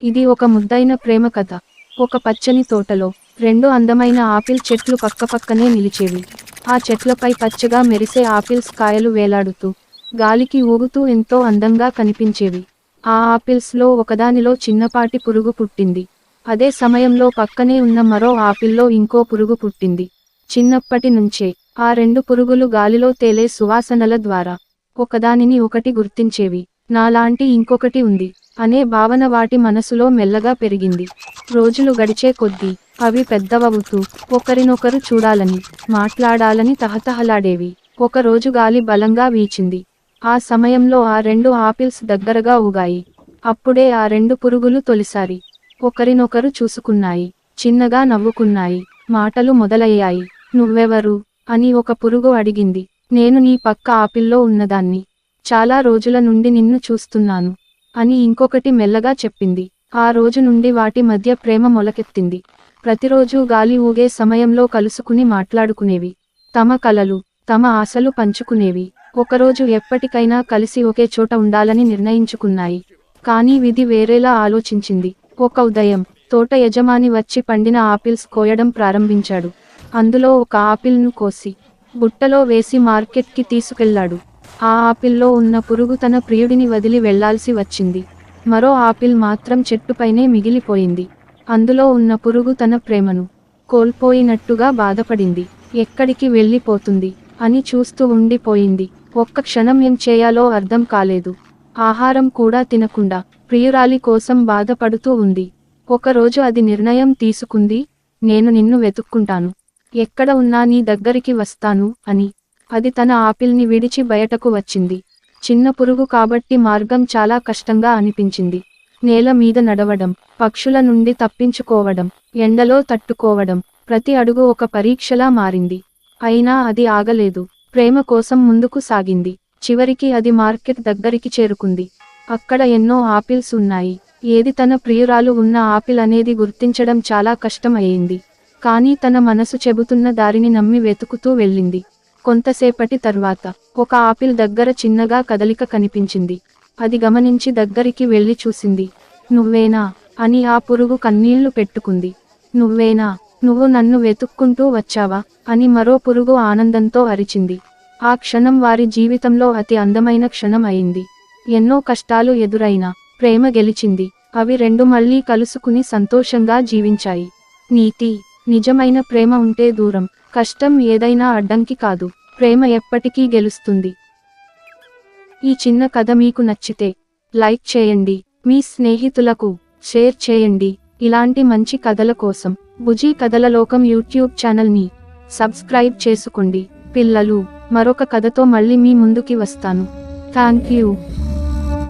ఇది ఒక ముద్దైన ప్రేమ కథ. ఒక పచ్చని తోటలో రెండు అందమైన ఆపిల్ చెట్లు పక్కపక్కనే నిలిచేవి. ఆ చెట్లపై పచ్చగా మెరిసే ఆపిల్స్ కాయలు వేలాడుతూ గాలికి ఊగుతూ ఎంతో అందంగా కనిపించేవి. ఆ ఆపిల్స్లో ఒకదానిలో చిన్నపాటి పురుగు పుట్టింది. అదే సమయంలో పక్కనే ఉన్న మరో ఆపిల్లో ఇంకో పురుగు పుట్టింది. చిన్నప్పటి నుంచే ఆ రెండు పురుగులు గాలిలో తేలే సువాసనల ద్వారా ఒకదానిని ఒకటి గుర్తించేవి. నాలాంటి ఇంకొకటి ఉంది అనే భావన వాటి మనసులో మెల్లగా పెరిగింది. రోజులు గడిచే కొద్దీ అవి పెద్దవవుతూ ఒకరినొకరు చూడాలని, మాట్లాడాలని తహతహలాడేవి. ఒకరోజు గాలి బలంగా వీచింది. ఆ సమయంలో ఆ రెండు ఆపిల్స్ దగ్గరగా ఊగాయి. అప్పుడే ఆ రెండు పురుగులు తొలిసారి ఒకరినొకరు చూసుకున్నాయి. చిన్నగా నవ్వుకున్నాయి. మాటలు మొదలయ్యాయి. నువ్వెవరు అని ఒక పురుగు అడిగింది. నేను నీ పక్క ఆపిల్లో ఉన్నదాన్ని. చాలా రోజుల నుండి నిన్ను చూస్తున్నాను అని ఇంకొకటి మెల్లగా చెప్పింది. ఆ రోజు నుండి వాటి మధ్య ప్రేమ మొలకెత్తింది. ప్రతిరోజూ గాలి ఊగే సమయంలో కలుసుకుని మాట్లాడుకునేవి. తమ కలలు, తమ ఆశలు పంచుకునేవి. ఒకరోజు ఎప్పటికైనా కలిసి ఒకే చోట ఉండాలని నిర్ణయించుకున్నాయి. కానీ విధి వేరేలా ఆలోచించింది. ఒక ఉదయం తోట యజమాని వచ్చి పండిన ఆపిల్స్ కోయడం ప్రారంభించాడు. అందులో ఒక ఆపిల్ను కోసి బుట్టలో వేసి మార్కెట్కి తీసుకెళ్లాడు. ఆ ఆపిల్లో ఉన్న పురుగు తన ప్రియుడిని వదిలి వెళ్లాల్సి వచ్చింది. మరో ఆపిల్ మాత్రం చెట్టుపైనే మిగిలిపోయింది. అందులో ఉన్న పురుగు తన ప్రేమను కోల్పోయినట్టుగా బాధపడింది. ఎక్కడికి వెళ్ళిపోతుంది అని చూస్తూ ఉండిపోయింది. ఒక్క క్షణం ఏం చేయాలో అర్థం కాలేదు. ఆహారం కూడా తినకుండా ప్రియురాలి కోసం బాధపడుతూ ఉంది. ఒకరోజు అది నిర్ణయం తీసుకుంది, నేను నిన్ను వెతుక్కుంటాను. ఎక్కడ ఉన్నా నీ దగ్గరికి వస్తాను అని. అది తన ఆపిల్ని విడిచి బయటకు వచ్చింది. చిన్న పురుగు కాబట్టి మార్గం చాలా కష్టంగా అనిపించింది. నేల మీద నడవడం, పక్షుల నుండి తప్పించుకోవడం, ఎండలో తట్టుకోవడం, ప్రతి అడుగు ఒక పరీక్షలా మారింది. అయినా అది ఆగలేదు. ప్రేమ కోసం ముందుకు సాగింది. చివరికి అది మార్కెట్ దగ్గరికి చేరుకుంది. అక్కడ ఎన్నో ఆపిల్స్ ఉన్నాయి. ఏది తన ప్రియురాలు ఉన్న ఆపిల్ అనేది గుర్తించడం చాలా కష్టం అయ్యింది. కానీ తన మనసు చెబుతున్న దారిని నమ్మి వెతుకుతూ వెళ్ళింది. కొంతసేపటి తర్వాత ఒక ఆపిల్ దగ్గర చిన్నగా కదలిక కనిపించింది. అది గమనించి దగ్గరికి వెళ్ళి చూసింది. నువ్వేనా అని ఆ పురుగు కన్నీళ్లు పెట్టుకుంది. నువ్వేనా, నువ్వు నన్ను వెతుక్కుంటూ వచ్చావా అని మరో పురుగు ఆనందంతో అరిచింది. ఆ క్షణం వారి జీవితంలో అతి అందమైన క్షణం అయింది. ఎన్నో కష్టాలు ఎదురైనా ప్రేమ గెలిచింది. అవి రెండు మళ్ళీ కలుసుకుని సంతోషంగా జీవించాయి. నీతి: నిజమైన ప్రేమ ఉంటే దూరం, కష్టం ఏదైనా అడ్డంకి కాదు. ప్రేమ ఎప్పటికీ గెలుస్తుంది. ఈ చిన్న కథ మీకు నచ్చితే లైక్ చేయండి. మీ స్నేహితులకు షేర్ చేయండి. ఇలాంటి మంచి కథల కోసం బుజీ కథల లోకం యూట్యూబ్ ఛానల్ని సబ్స్క్రైబ్ చేసుకోండి. పిల్లలు, మరొక కథతో మళ్ళీ మీ ముందుకి వస్తాను. Thank you.